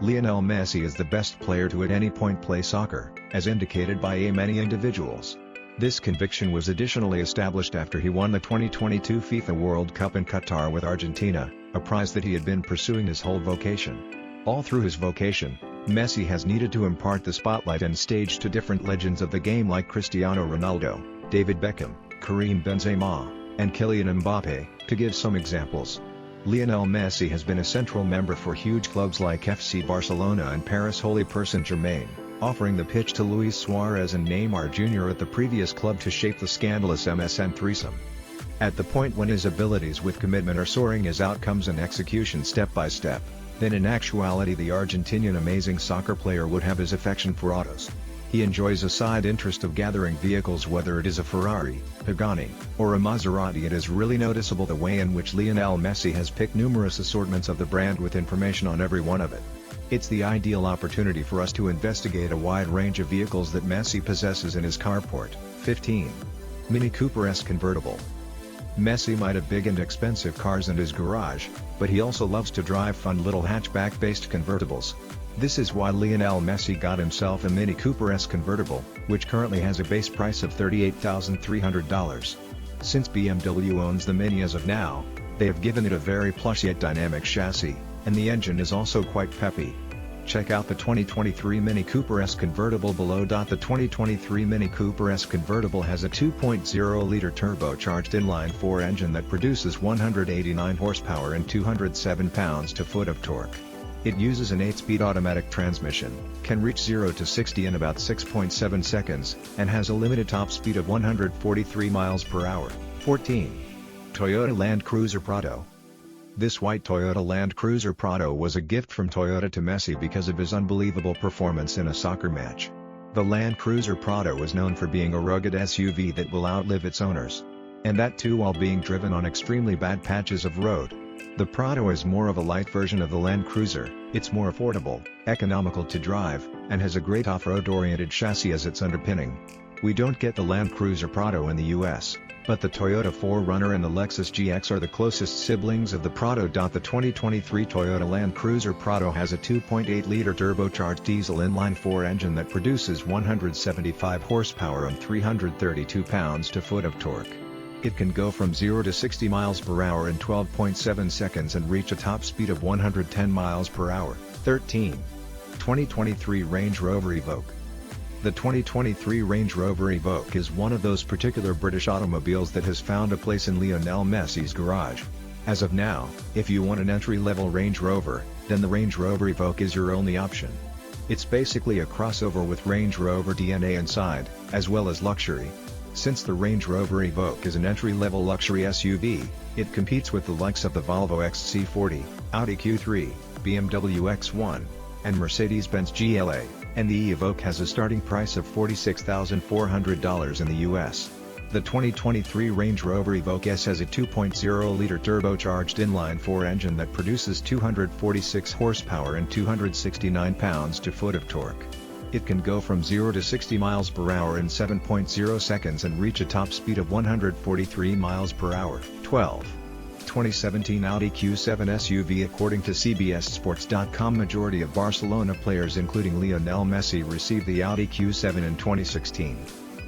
Lionel Messi is the best player to at any point play soccer, as indicated by many individuals. This conviction was additionally established after he won the 2022 FIFA World Cup in Qatar with Argentina, a prize that he had been pursuing his whole vocation. All through his vocation, Messi has needed to impart the spotlight and stage to different legends of the game like Cristiano Ronaldo, David Beckham, Karim Benzema, and Kylian Mbappe, to give some examples. Lionel Messi has been a central member for huge clubs like FC Barcelona and Paris Holy Saint-Germain, offering the pitch to Luis Suarez and Neymar Jr. at the previous club to shape the scandalous MSN threesome. At the point when his abilities with commitment are soaring his outcomes and execution step by step, then in actuality the Argentinian amazing soccer player would have his affection for autos. He enjoys a side interest of gathering vehicles, whether it is a Ferrari, Pagani, or a Maserati. It is really noticeable the way in which Lionel Messi has picked numerous assortments of the brand with information on every one of it. It's the ideal opportunity for us to investigate a wide range of vehicles that Messi possesses in his carport. 15. Mini Cooper S Convertible. Messi might have big and expensive cars in his garage, but he also loves to drive fun little hatchback-based convertibles. This is why Lionel Messi got himself a Mini Cooper S Convertible, which currently has a base price of $38,300. Since BMW owns the Mini as of now, they have given it a very plush yet dynamic chassis, and the engine is also quite peppy. Check out the 2023 Mini Cooper S Convertible below. The 2023 Mini Cooper S Convertible has a 2.0-liter turbocharged inline-4 engine that produces 189 horsepower and 207 pounds-to-foot of torque. It uses an 8-speed automatic transmission, can reach 0 to 60 in about 6.7 seconds, and has a limited top speed of 143 miles per hour. 14. Toyota Land Cruiser Prado. This white Toyota Land Cruiser Prado was a gift from Toyota to Messi because of his unbelievable performance in a soccer match. The Land Cruiser Prado is known for being a rugged SUV that will outlive its owners. And that too while being driven on extremely bad patches of road. The Prado is more of a light version of the Land Cruiser. It's more affordable, economical to drive, and has a great off-road-oriented chassis as its underpinning. We don't get the Land Cruiser Prado in the US, but the Toyota 4Runner and the Lexus GX are the closest siblings of the Prado. The 2023 Toyota Land Cruiser Prado has a 2.8-liter turbocharged diesel inline-4 engine that produces 175 horsepower and 332 pounds-to-foot of torque. It can go from 0 to 60 miles per hour in 12.7 seconds and reach a top speed of 110 miles per hour. 13. 2023 Range Rover Evoque. The 2023 Range Rover Evoque is one of those particular British automobiles that has found a place in Lionel Messi's garage. As of now, if you want an entry-level Range Rover, then the Range Rover Evoque is your only option. It's basically a crossover with Range Rover DNA inside, as well as luxury. Since the Range Rover Evoque is an entry-level luxury SUV, it competes with the likes of the Volvo XC40, Audi Q3, BMW X1, and Mercedes-Benz GLA, and the Evoque has a starting price of $46,400 in the US. The 2023 Range Rover Evoque S has a 2.0-liter turbocharged inline-4 engine that produces 246 horsepower and 269 pounds-to-foot of torque. It can go from 0 to 60 miles per hour in 7.0 seconds and reach a top speed of 143 miles per hour. 12. 2017 Audi Q7 SUV. According to CBSSports.com, majority of Barcelona players including Lionel Messi received the Audi Q7 in 2016.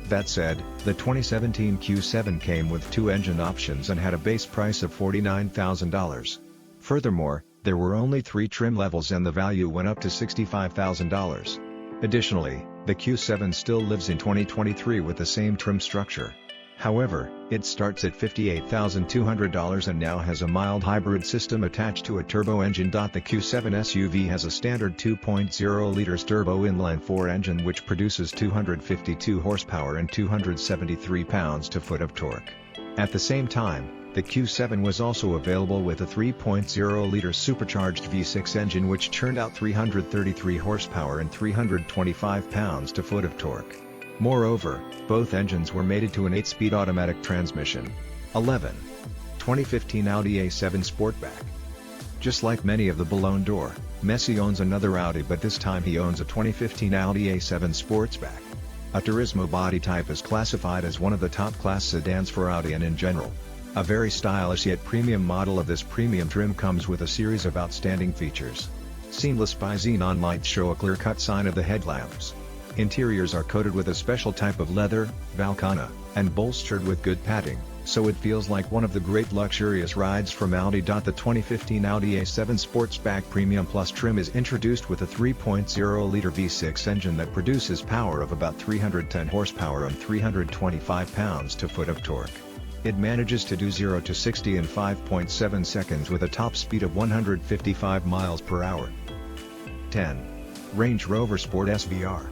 That said, the 2017 Q7 came with two engine options and had a base price of $49,000. Furthermore, there were only 3 trim levels and the value went up to $65,000. Additionally, the Q7 still lives in 2023 with the same trim structure. However, it starts at $58,200 and now has a mild hybrid system attached to a turbo engine. The Q7 SUV has a standard 2.0-liter turbo inline-4 engine which produces 252 horsepower and 273 pounds-to-foot of torque. At the same time, the Q7 was also available with a 3.0-liter supercharged V6 engine which churned out 333 horsepower and 325 pounds-to-foot of torque. Moreover, both engines were mated to an 8-speed automatic transmission. 11. 2015 Audi A7 Sportback. Just like many of the Ballon d'Or, Messi owns another Audi, but this time he owns a 2015 Audi A7 Sportsback. A Turismo body type is classified as one of the top-class sedans for Audi and in general. A very stylish yet premium model of this premium trim comes with a series of outstanding features. Seamless bi-xenon lights show a clear-cut sign of the headlamps. Interiors are coated with a special type of leather, Valcana, and bolstered with good padding, so it feels like one of the great luxurious rides from Audi. The 2015 Audi A7 Sportsback Premium Plus trim is introduced with a 3.0-liter V6 engine that produces power of about 310 horsepower and 325 pounds-to-foot of torque. It manages to do 0 to 60 in 5.7 seconds with a top speed of 155 miles per hour. 10. Range Rover Sport SVR.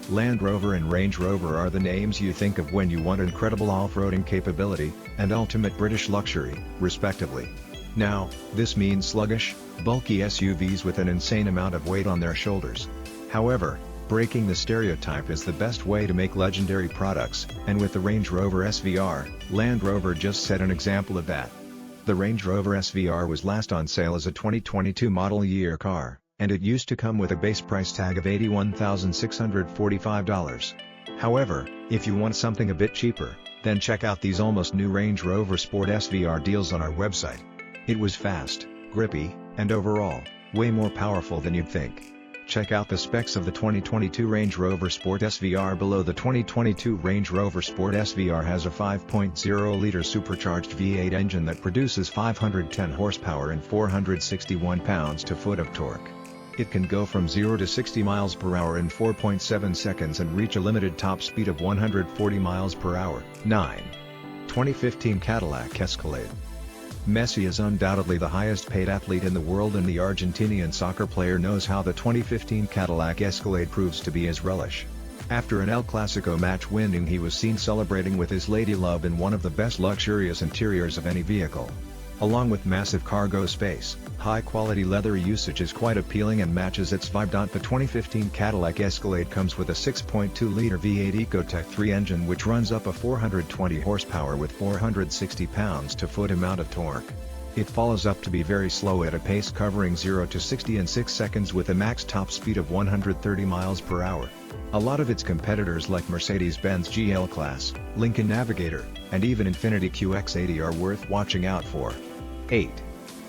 Land Rover and Range Rover are the names you think of when you want incredible off-roading capability and ultimate British luxury, respectively. Now, this means sluggish, bulky SUVs with an insane amount of weight on their shoulders. However, breaking the stereotype is the best way to make legendary products, and with the Range Rover SVR, Land Rover just set an example of that. The Range Rover SVR was last on sale as a 2022 model year car, and it used to come with a base price tag of $81,645. However, if you want something a bit cheaper, then check out these almost new Range Rover Sport SVR deals on our website. It was fast, grippy, and overall, way more powerful than you'd think. Check out the specs of the 2022 Range Rover Sport SVR below. The 2022 Range Rover Sport SVR has a 5.0-liter supercharged V8 engine that produces 510 horsepower and 461 pounds-to-foot of torque. It can go from 0 to 60 miles per hour in 4.7 seconds and reach a limited top speed of 140 miles per hour. 9. 2015 Cadillac Escalade. Messi is undoubtedly the highest-paid athlete in the world, and the Argentinian soccer player knows how the 2015 Cadillac Escalade proves to be his relish. After an El Clasico match winning, he was seen celebrating with his lady love in one of the best luxurious interiors of any vehicle. Along with massive cargo space, high-quality leather usage is quite appealing and matches its vibe. The 2015 Cadillac Escalade comes with a 6.2-liter V8 Ecotec 3 engine which runs up a 420 horsepower with 460 pounds-to-foot amount of torque. It follows up to be very slow at a pace covering 0 to 60 in 6 seconds with a max top speed of 130 miles per hour. A lot of its competitors like Mercedes-Benz GL Class, Lincoln Navigator, and even Infiniti QX80 are worth watching out for. 8.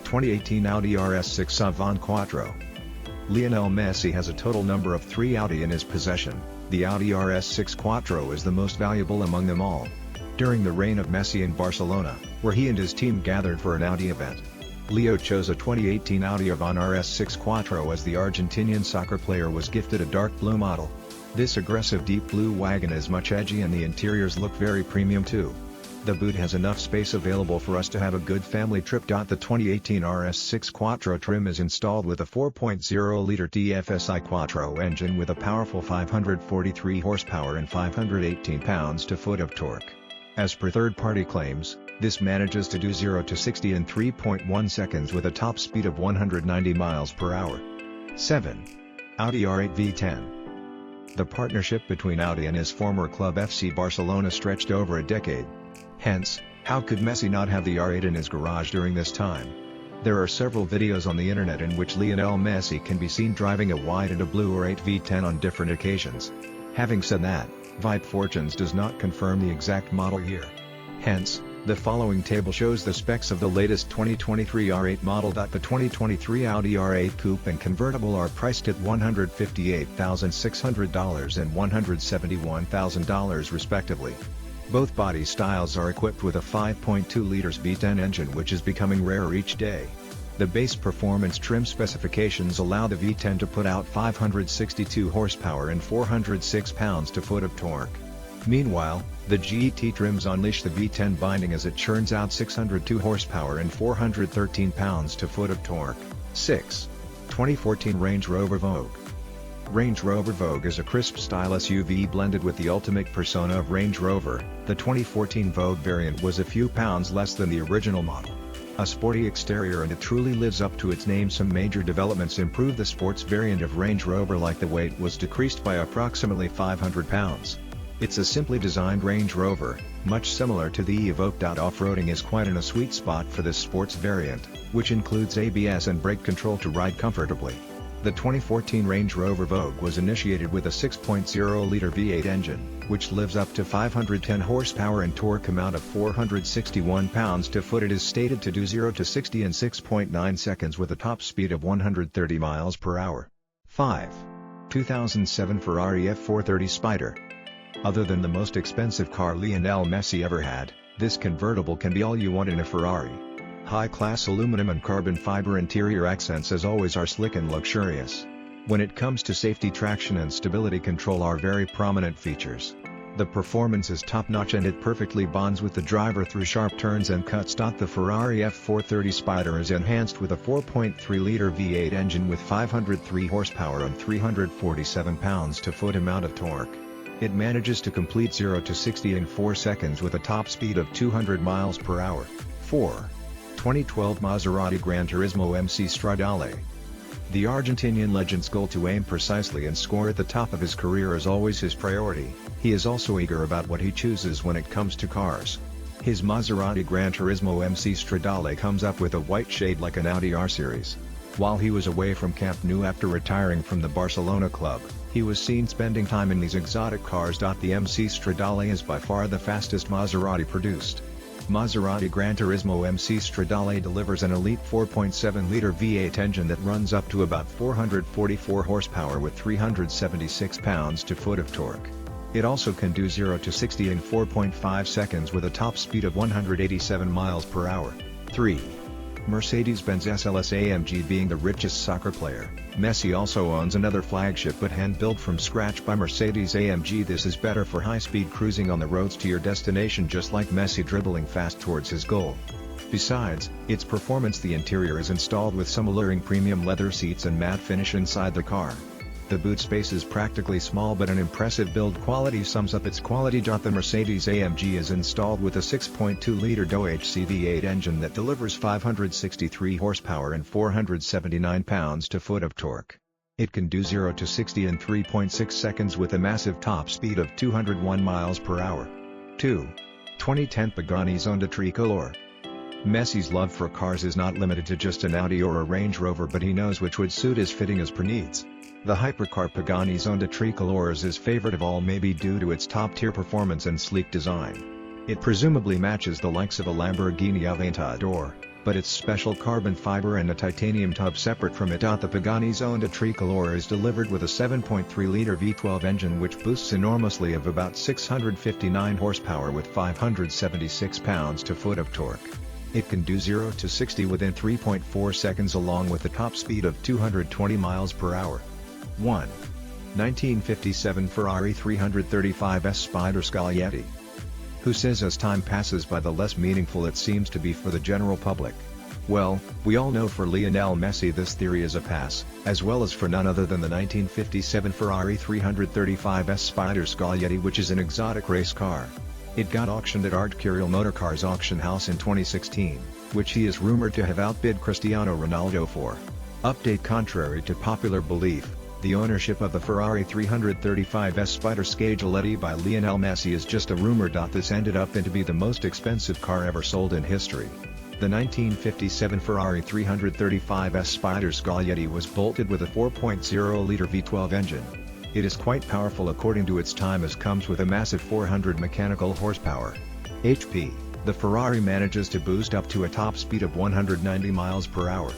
2018 Audi RS6 Avant Quattro. Lionel Messi has a total number of 3 Audi in his possession. The Audi RS6 Quattro is the most valuable among them all. During the reign of Messi in Barcelona, where he and his team gathered for an Audi event, Leo chose a 2018 Audi Avant RS6 Quattro as the Argentinian soccer player was gifted a dark blue model. This aggressive deep blue wagon is much edgy and the interiors look very premium too. The boot has enough space available for us to have a good family trip. The 2018 RS6 Quattro trim is installed with a 4.0-liter TFSI Quattro engine with a powerful 543 horsepower and 518 pounds-to-foot of torque. As per third-party claims, this manages to do 0 to 60 in 3.1 seconds with a top speed of 190 miles per hour. 7. Audi R8 V10. The partnership between Audi and his former club FC Barcelona stretched over a decade. Hence, how could Messi not have the R8 in his garage during this time? There are several videos on the internet in which Lionel Messi can be seen driving a white and a blue R8 V10 on different occasions. Having said that, Vibe Fortunes does not confirm the exact model year. Hence, the following table shows the specs of the latest 2023 R8 model. The 2023 Audi R8 Coupe and Convertible are priced at $158,600 and $171,000 respectively. Both body styles are equipped with a 5.2-liter V10 engine which is becoming rarer each day. The base performance trim specifications allow the V10 to put out 562 horsepower and 406 pounds-to-foot of torque. Meanwhile, the GT trims unleash the V10 binding as it churns out 602 horsepower and 413 pounds-to-foot of torque. 6. 2014 Range Rover Evoque. Range Rover Evoque is a crisp style SUV blended with the ultimate persona of Range Rover. The 2014 Evoque variant was a few pounds less than the original model. A sporty exterior, and it truly lives up to its name. Some major developments improved the sports variant of Range Rover, like the weight was decreased by approximately 500 pounds. It's a simply designed Range Rover, much similar to the Evoque. Off-roading is quite in a sweet spot for this sports variant, which includes ABS and brake control to ride comfortably. The 2014 Range Rover Evoque was initiated with a 6.0-liter V8 engine, which lives up to 510 horsepower and torque amount of 461 pounds-to-foot. It is stated to do 0 to 60 in 6.9 seconds with a top speed of 130 miles per hour. 5. 2007 Ferrari F430 Spider. Other than the most expensive car Lionel Messi ever had, this convertible can be all you want in a Ferrari. High-class aluminum and carbon fiber interior accents as always are slick and luxurious. When it comes to safety, traction and stability control are very prominent features. The performance is top-notch and it perfectly bonds with the driver through sharp turns and cuts. The Ferrari F430 Spider is enhanced with a 4.3-liter V8 engine with 503 horsepower and 347 pounds-to-foot amount of torque. It manages to complete 0 to 60 in 4 seconds with a top speed of 200 miles per hour. 4. 2012 Maserati Gran Turismo MC Stradale. The Argentinian legend's goal to aim precisely and score at the top of his career is always his priority. He is also eager about what he chooses when it comes to cars. His Maserati Gran Turismo MC Stradale comes up with a white shade like an Audi R series. While he was away from Camp Nou after retiring from the Barcelona club, he was seen spending time in these exotic cars. The MC Stradale is by far the fastest Maserati produced. Maserati Gran Turismo MC Stradale delivers an elite 4.7-liter V8 engine that runs up to about 444 horsepower with 376 pounds-to-foot of torque. It also can do 0 to 60 in 4.5 seconds with a top speed of 187 miles per hour. 3. Mercedes-Benz SLS AMG. Being the richest soccer player, Messi also owns another flagship but hand-built from scratch by Mercedes-AMG. This is better for high-speed cruising on the roads to your destination, just like Messi dribbling fast towards his goal. Besides its performance, the interior is installed with some alluring premium leather seats and matte finish inside the car. The boot space is practically small, but an impressive build quality sums up its quality. The Mercedes-AMG is installed with a 6.2-liter DOHC V8 engine that delivers 563 horsepower and 479 pounds-to-foot of torque. It can do 0 to 60 in 3.6 seconds with a massive top speed of 201 miles per hour. 2. 2010 Pagani Zonda Tricolore. Messi's love for cars is not limited to just an Audi or a Range Rover, but he knows which would suit his fitting as per needs. The hypercar Pagani Zonda Tricolore is his favorite of all, maybe due to its top-tier performance and sleek design. It presumably matches the likes of a Lamborghini Aventador, but its special carbon fiber and a titanium tub separate from it. The Pagani Zonda Tricolore is delivered with a 7.3-liter V12 engine which boosts enormously of about 659 horsepower with 576 pounds-to-foot of torque. It can do 0 to 60 within 3.4 seconds along with a top speed of 220 miles per hour. 1. 1957 Ferrari 335S Spider Scaglietti. Who says as time passes by the less meaningful it seems to be for the general public? Well, we all know for Lionel Messi this theory is a pass, as well as for none other than the 1957 Ferrari 335S Spider Scaglietti, which is an exotic race car. It got auctioned at Art Curial Motorcars auction house in 2016, which he is rumored to have outbid Cristiano Ronaldo for. Update: contrary to popular belief, the ownership of the Ferrari 335S Spider Scaglietti by Lionel Messi is just a rumor. This ended up to be the most expensive car ever sold in history. The 1957 Ferrari 335S Spider Scaglietti was bolted with a 4.0-liter V12 engine. It is quite powerful according to its time, as comes with a massive 400 mechanical horsepower. HP. The Ferrari manages to boost up to a top speed of 190 miles per hour.